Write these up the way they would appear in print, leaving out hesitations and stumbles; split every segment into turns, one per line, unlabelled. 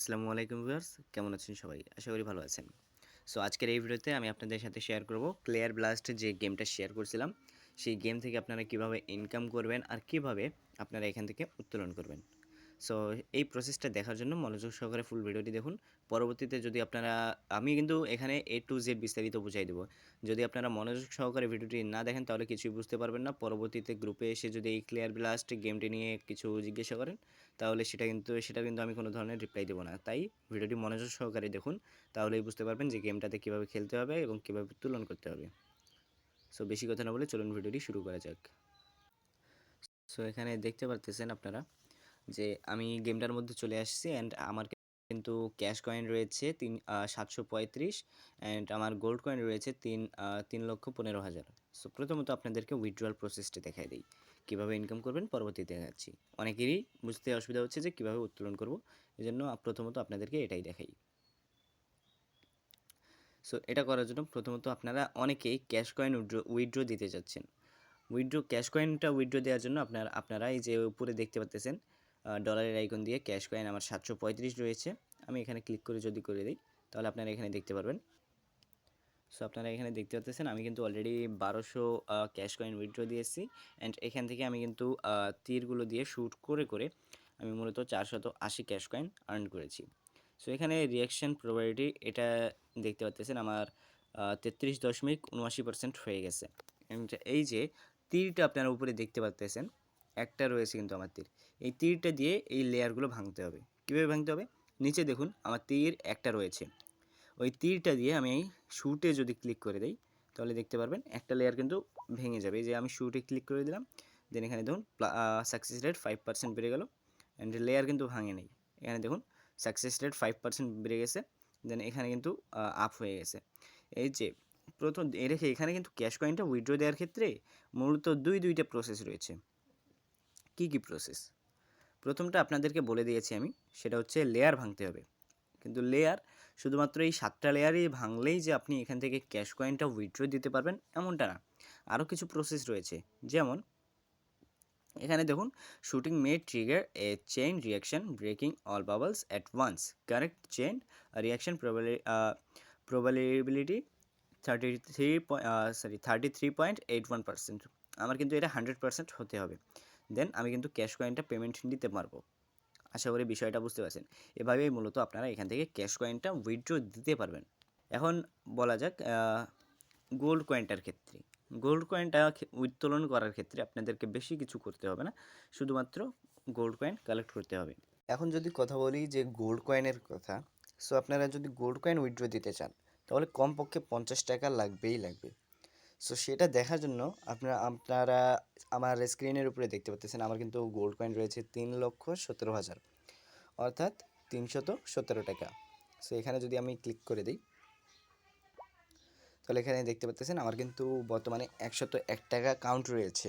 আসসালামু আলাইকুম ভিউয়ার্স, কেমন আছেন সবাই? আশা করি ভালো আছেন। সো আজকের এই ভিডিওতে আমি আপনাদের সাথে শেয়ার করব ক্লেয়ার ব্লাস্ট যে গেমটা শেয়ার করছিলাম, সেই গেম থেকে আপনারা কিভাবে ইনকাম করবেন আর কিভাবে আপনারা এখান থেকে উত্তোলন করবেন। সো এই প্রসেসটা দেখার জন্য মনোযোগ সহকারে ফুল ভিডিওটি দেখুন। পরবর্তীতে যদি আপনারা আমি কিন্তু এখানে A to Z বিস্তারিত বুঝাই দেব। যদি আপনারা মনোযোগ সহকারে ভিডিওটি না দেখেন তাহলে কিছুই বুঝতে পারবেন না। পরবর্তীতে গ্রুপে এসে যদি এই ক্লিয়ার ব্লাস্ট গেমটি নিয়ে কিছু জিজ্ঞাসা করেন তাহলে সেটা কিন্তু আমি কোনো ধরনের রিপ্লাই দেব না। তাই ভিডিওটি মনোযোগ সহকারে দেখুন, তাহলেই বুঝতে পারবেন যে গেমটাতে কীভাবে খেলতে হবে এবং কীভাবে উত্তোলন করতে হবে। সো বেশি কথা না বলে চলুন ভিডিওটি শুরু করা যাক। সো এখানে দেখতে পারতেছেন আপনারা যে আমি গেমটার মধ্যে চলে আসছি অ্যান্ড আমার কিন্তু ক্যাশ কয়েন রয়েছে 735 অ্যান্ড আমার গোল্ড কয়েন রয়েছে 3,15,000। সো প্রথমত আপনাদেরকে উইথড্রয়াল প্রসেসটা দেখাই দিই, কীভাবে ইনকাম করবেন পরবর্তীতে দেখাচ্ছি। অনেকেরই বুঝতে অসুবিধা হচ্ছে যে কীভাবে উত্তোলন করব, এই জন্য প্রথমত আপনাদেরকে এটাই দেখাই। সো এটা করার জন্য প্রথমত আপনারা অনেকেই ক্যাশ কয়েন উইথড্র দিতে চাচ্ছেন। ক্যাশ কয়েনটা উইথড্র দেওয়ার জন্য আপনারা এই যে উপরে দেখতে পাচ্তেছেন ডলারের আইকন দিয়ে ক্যাশ কয়েন আমার 735 রয়েছে। আমি এখানে ক্লিক করে যদি করে দিই তাহলে আপনারা এখানে দেখতে পারবেন। সো আপনারা এখানে দেখতে পাচ্তেছেন আমি কিন্তু অলরেডি 1200 ক্যাশ কয়েন উইথড্র দিয়েছি অ্যান্ড এখান থেকে আমি কিন্তু তীরগুলো দিয়ে শ্যুট করে করে আমি মূলত 480 ক্যাশ কয়েন আর্ন করেছি। সো এখানে রিয়াকশন প্রবাবিলিটি এটা দেখতে পাচ্তেছেন আমার 33.79% হয়ে গেছে। অ্যান্ড এই যে তীরটা আপনারা উপরে দেখতে পাচ্তেছেন, একটা রয়েছে কিন্তু আমার তীর। এই তীরটা দিয়ে এই লেয়ারগুলো ভাঙতে হবে। কীভাবে ভাঙতে হবে? নিচে দেখুন আমার তীর একটা রয়েছে। ওই তীরটা দিয়ে আমি শ্যুটে যদি ক্লিক করে দেই তাহলে দেখতে পারবেন একটা লেয়ার কিন্তু ভেঙে যাবে। এই যে আমি শ্যুটে ক্লিক করে দিলাম, দেন এখানে দেখুন সাকসেস রেট 5% বেড়ে গেল অ্যান্ড লেয়ার কিন্তু ভাঙে নেই। এখানে দেখুন সাকসেস রেট 5% বেড়ে গেছে, দেন এখানে কিন্তু আপ হয়ে গেছে। এই যে প্রথম রেখে এখানে কিন্তু ক্যাশ কয়েনটা উইথড্র দেওয়ার ক্ষেত্রে মূলত দুইটা প্রসেস রয়েছে। কি প্রসেস? প্রথমটা আপনাদেরকে বলে দিয়েছি আমি, সেটা হচ্ছে লেয়ার ভাঙতে হবে। কিন্তু লেয়ার শুধুমাত্র এই 7টা লেয়ারই ভাঙলেই যে আপনি এখান থেকে ক্যাশ কয়েনটা উইথড্র দিতে পারবেন এমনটা না। আরও কিছু প্রসেস রয়েছে, যেমন এখানে দেখুন shooting may trigger a chain reaction breaking all bubbles at once, correct chain reaction probability 33.81%। আমার কিন্তু এটা 100% হতে হবে, দেন আমি কিন্তু ক্যাশ কয়েনটা পেমেন্ট নিতে পারবো। আশা করি বিষয়টা বুঝতে পারছেন। এভাবেই মূলত আপনারা এখান থেকে ক্যাশ কয়েনটা উইথড্র দিতে পারবেন। এখন বলা যাক গোল্ড কয়েনটার ক্ষেত্রে। গোল্ড কয়েনটা উত্তোলন করার ক্ষেত্রে আপনাদেরকে বেশি কিছু করতে হবে না, শুধুমাত্র গোল্ড কয়েন কালেক্ট করতে হবে। এখন যদি কথা বলি যে গোল্ড কয়েনের কথা, সো আপনারা যদি গোল্ড কয়েন উইথড্র দিতে চান তাহলে কমপক্ষে 50 টাকা লাগবেই লাগবে। সো সেটা দেখার জন্য আপনারা আমার স্ক্রিনের উপরে দেখতে পাচ্ছেন আমার কিন্তু গোল্ড কয়েন রয়েছে 3,17,000, অর্থাৎ 317 টাকা। সো এখানে যদি আমি ক্লিক করে দিই তাহলে এখানে দেখতে পাচ্ছেন আমার কিন্তু বর্তমানে 101 টাকা কাউন্ট রয়েছে।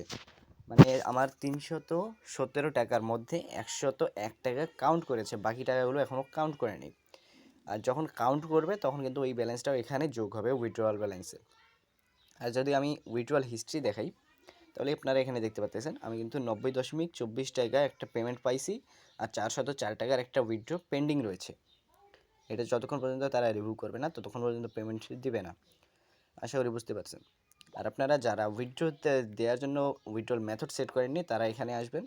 মানে আমার 317 টাকার মধ্যে 101 টাকা কাউন্ট করেছে, বাকি টাকাগুলো এখনও কাউন্ট করেনি। আর যখন কাউন্ট করবে তখন কিন্তু ওই ব্যালেন্সটাও এখানে যোগ হবে উইথড্রয়াল ব্যালেন্সে। আর যদি আমি উইথড্রয়াল হিস্ট্রি দেখাই তাহলে আপনারা এখানে দেখতে পাচ্ছেন আমি কিন্তু 90.24 টাকা একটা পেমেন্ট পাইছি আর 404 টাকার একটা উইথড্র পেন্ডিং রয়েছে। এটা যতক্ষণ পর্যন্ত তারা রিভিউ করবে না ততক্ষণ পর্যন্ত পেমেন্ট দিবে না। আশা করি বুঝতে পারছেন। আর আপনারা যারা উইথড্র দেওয়ার জন্য উইথড্রল মেথড সেট করেননি তারা এখানে আসবেন।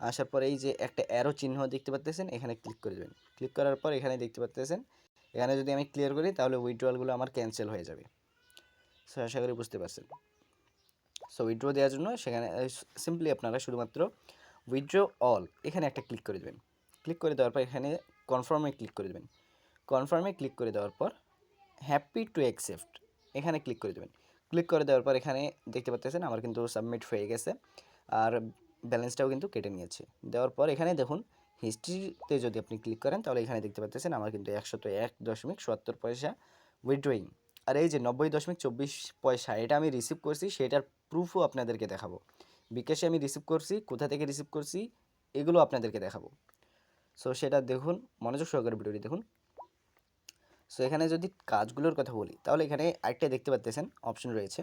আসার পরে এই যে একটা অ্যারো চিহ্ন দেখতে পাচ্ছেন, এখানে ক্লিক করে দেবেন। ক্লিক করার পর এখানে দেখতে পাচ্ছেন, এখানে যদি আমি ক্লিয়ার করি তাহলে উইথড্রলগুলো আমার ক্যান্সেল হয়ে যাবে। সো আশা করি বুঝতে পারছেন। সো উইথড্র দেওয়ার জন্য সেখানে সিম্পলি আপনারা শুধুমাত্র উইথড্র অল এখানে একটা ক্লিক করে দেবেন। ক্লিক করে দেওয়ার পর এখানে কনফার্মে ক্লিক করে দেবেন। কনফার্মে ক্লিক করে দেওয়ার পর হ্যাপি টু অ্যাকসেপ্ট এখানে ক্লিক করে দেবেন। ক্লিক করে দেওয়ার পর এখানে দেখতে পাচ্ছেন আমার কিন্তু সাবমিট হয়ে গেছে আর ব্যালেন্সটাও কিন্তু কেটে নিয়েছে। দেওয়ার পর এখানে দেখুন হিস্ট্রিতে যদি আপনি ক্লিক করেন তাহলে এখানে দেখতে পাচ্ছেন আমার কিন্তু 101.77 পয়সা উইথড্রয়িং। আর এই যে 90.24 পয়সা এটা আমি রিসিভ করছি সেটার প্রুফও আপনাদেরকে দেখাবো। বিকাশে আমি রিসিভ করছি, কোথা থেকে রিসিভ করছি এগুলো আপনাদেরকে দেখাবো। সো সেটা দেখুন, মনোযোগ সহকারে ভিডিওটি দেখুন। সো এখানে যদি কাজগুলোর কথা বলি তাহলে এখানে আরেকটা দেখতে পাচ্ছেন অপশন রয়েছে।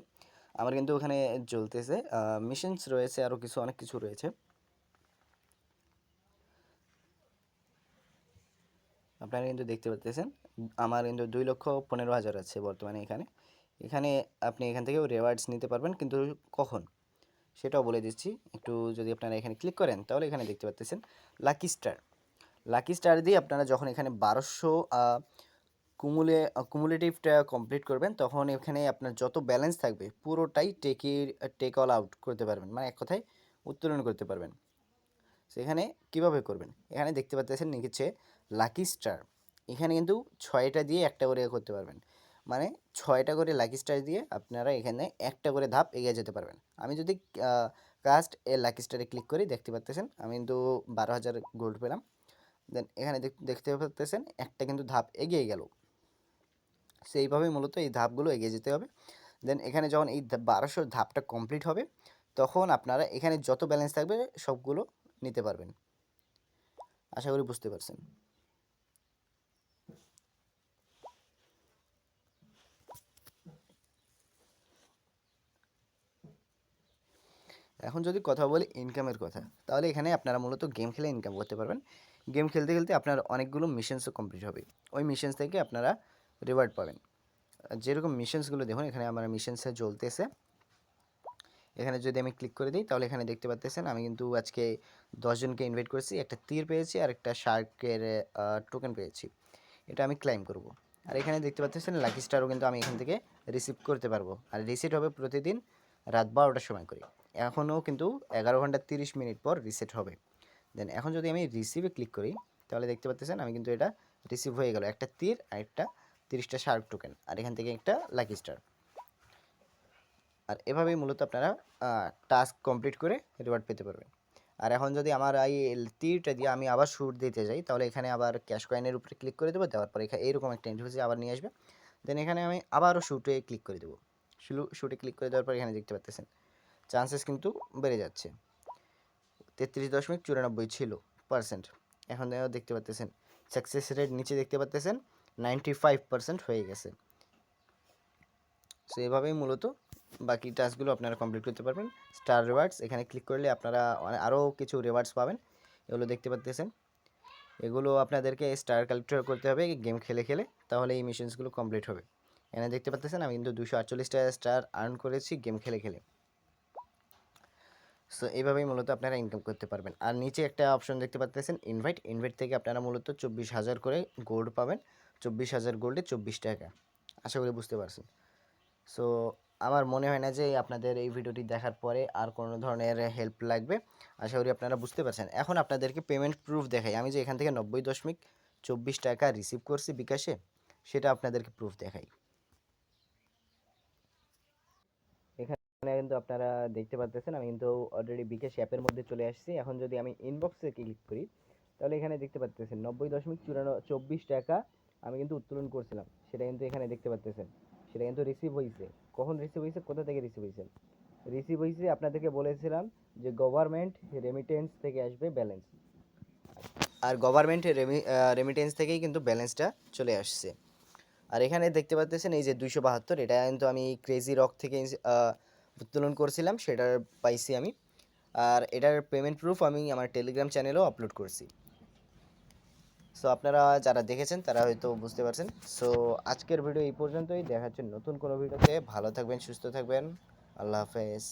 আমার কিন্তু ওখানে জ্বলতেছে মিশনস রয়েছে, আরও কিছু অনেক কিছু রয়েছে। আপনারা কিন্তু দেখতে পাচ্ছেন আমার কিন্তু 2,15,000 আছে বর্তমানে এখানে। এখানে আপনি এখান থেকেও রিওয়ার্ডস নিতে পারবেন, কিন্তু কখন সেটাও বলে দিচ্ছি। একটু যদি আপনারা এখানে ক্লিক করেন তাহলে এখানে দেখতে পাচ্ছেন লাকি স্টার। লাকি স্টার দিয়ে আপনারা যখন এখানে 1200 কুমুলেটিভটা কমপ্লিট করবেন, তখন এখানে আপনার যত ব্যালেন্স থাকবে পুরোটাই টেক অল আউট করতে পারবেন, মানে এক কথায় উত্তোলন করতে পারবেন। সেখানে কিভাবে করবেন, এখানে দেখতে পাচ্ছেন নিচে লাকি স্টার। এখানে কিন্তু 6টা দিয়ে একটা করে করতে পারবেন, মানে 6টা করে লাকি স্টার দিয়ে আপনারা এখানে একটা করে ধাপ এগিয়ে যেতে পারবেন। আমি যদি কাস্ট এ লাকি স্টারে ক্লিক করি, দেখতে পাচ্ছেন আমি কিন্তু 12,000 গোল্ড পেলাম। দেন এখানে দেখতে পাচ্ছেন একটা কিন্তু ধাপ এগিয়ে গেল। সেইভাবেই মূলত এই ধাপগুলো এগিয়ে যেতে হবে। দেন এখানে যখন এই 1200 ধাপটা কমপ্লিট হবে, তখন আপনারা এখানে যত ব্যালেন্স থাকবে সবগুলো নিতে পারবেন। আশা করি বুঝতে পারছেন। এখন যদি কথা বলি ইনকামের কথা, তাহলে এখানে আপনারা মূলত গেম খেলে ইনকাম করতে পারবেন। গেম খেলতে খেলতে আপনার অনেকগুলো মিশনসও কমপ্লিট হবে, ওই মিশনস থেকে আপনারা রিওয়ার্ড পাবেন। যেরকম মিশনসগুলো দেখুন, এখানে আমার মিশনসে চলতেছে। এখানে যদি আমি ক্লিক করে দিই, তাহলে এখানে দেখতে পাচ্ছেন আমি কিন্তু আজকে 10 জনকে ইনভাইট করেছি, একটা তীর পেয়েছি আর একটা শার্কের টোকেন পেয়েছি। এটা আমি ক্লাইম করব। আর এখানে দেখতে পাচ্ছেন লাকি স্টারও কিন্তু আমি এখান থেকে রিসিভ করতে পারবো, আর রিসিট হবে প্রতিদিন রাত 12টার সময় করে। এখনও কিন্তু 11 ঘন্টা 30 মিনিট পর রিসেট হবে। দেন এখন যদি আমি রিসিভে ক্লিক করি, তাহলে দেখতে পাচ্ছেন আমি কিন্তু এটা রিসিভ হয়ে গেল, একটা তীর আর একটা 30টা শার্ক টোকেন, আর এখান থেকে একটা লাকি স্টার। আর এভাবেই মূলত আপনারা টাস্ক কমপ্লিট করে রিওয়ার্ড পেতে পারবেন। আর এখন যদি আমার এই তীরটা দিয়ে আমি আবার শ্যুট দিতে যাই, তাহলে এখানে আবার ক্যাশ কয়েনের উপরে ক্লিক করে দেবো। দেওয়ার পরে এখানে এইরকম একটা ইন্টারফেসে আবার নিয়ে আসবে। দেন এখানে আমি আবারও শ্যুটে ক্লিক করে দেবো। শ্যুটে ক্লিক করে দেওয়ার পর এখানে দেখতে পাচ্ছেন চান্সেস কিন্তু বেড়ে যাচ্ছে। 33.94 ছিল পার্সেন্ট, এখন দেখতে পাচ্ছেন সাকসেস রেট নিচে দেখতে পাচ্ছেন 95% হয়ে গেছে। সো এভাবেই মূলত বাকি টাস্কগুলো আপনারা কমপ্লিট করতে পারবেন। স্টার রিওয়ার্ডস এখানে ক্লিক করলে আপনারা আরও কিছু রিওয়ার্ডস পাবেন, এগুলো দেখতে পাচ্ছেন। এগুলো আপনাদেরকে স্টার কালেক্টর করতে হবে গেম খেলে খেলে, তাহলে এই মিশনসগুলো কমপ্লিট হবে। এখানে দেখতে পাচ্ছেন আমি কিন্তু 248টা স্টার আর্ন করেছি গেম খেলে খেলে। সো এইভাবেই মূলত আপনারা ইনকাম করতে পারবেন। আর নিচে একটা অপশন দেখতে পাচ্ছেন ইনভাইট থেকে আপনারা মূলত 24,000 করে গোল্ড পাবেন। 24,000 গোল্ডে 24 টাকা। আশা করি বুঝতে পারছেন। সো আমার মনে হয় না যে আপনাদের এই ভিডিওটি দেখার পরে আর কোনো ধরনের হেল্প লাগবে। আশা করি আপনারা বুঝতে পারছেন। এখন আপনাদেরকে পেমেন্ট প্রুফ দেখাই, আমি যে এখান থেকে 90.24 টাকা রিসিভ করছি বিকাশে, সেটা আপনাদেরকে প্রুফ দেখাই। এখানে কিন্তু আপনারা দেখতে পাচ্ছেন আমি কিন্তু অলরেডি বিকাশ অ্যাপের মধ্যে চলে আসছি। এখন যদি আমি ইনবক্সে ক্লিক করি, তাহলে এখানে দেখতে পাচ্ছেন 90.24 টাকা আমি কিন্তু উত্তোলন করছিলাম, সেটা কিন্তু এখানে দেখতে পাচ্ছেন সেটা কিন্তু রিসিভ হয়েছে। কখন রিসিভ হয়েছে, কোথা থেকে রিসিভ হয়েছে? রিসিভ হয়েছে আপনাদেরকে বলেছিলাম যে গভর্নমেন্ট রেমিটেন্স থেকে আসবে ব্যালেন্স, আর গভর্নমেন্ট রেমিটেন্স থেকেই কিন্তু ব্যালেন্সটা চলে আসছে। আর এখানে দেখতে পাচ্ছেন এই যে 272, এটা কিন্তু আমি ক্রেজি রক থেকে উত্তোলন করছিলাম, সেটা পাইছি আমি। আর এটার পেমেন্ট প্রুফ আমি আমার টেলিগ্রাম চ্যানেলেও আপলোড করছি। সো আপনারা যারা দেখেছেন তারা হয়তো বুঝতে পারছেন। সো আজকের ভিডিও এই পর্যন্তই, দেখা হচ্ছে নতুন কোনো ভিডিওতে। ভালো থাকবেন, সুস্থ থাকবেন, আল্লাহ হাফেজ।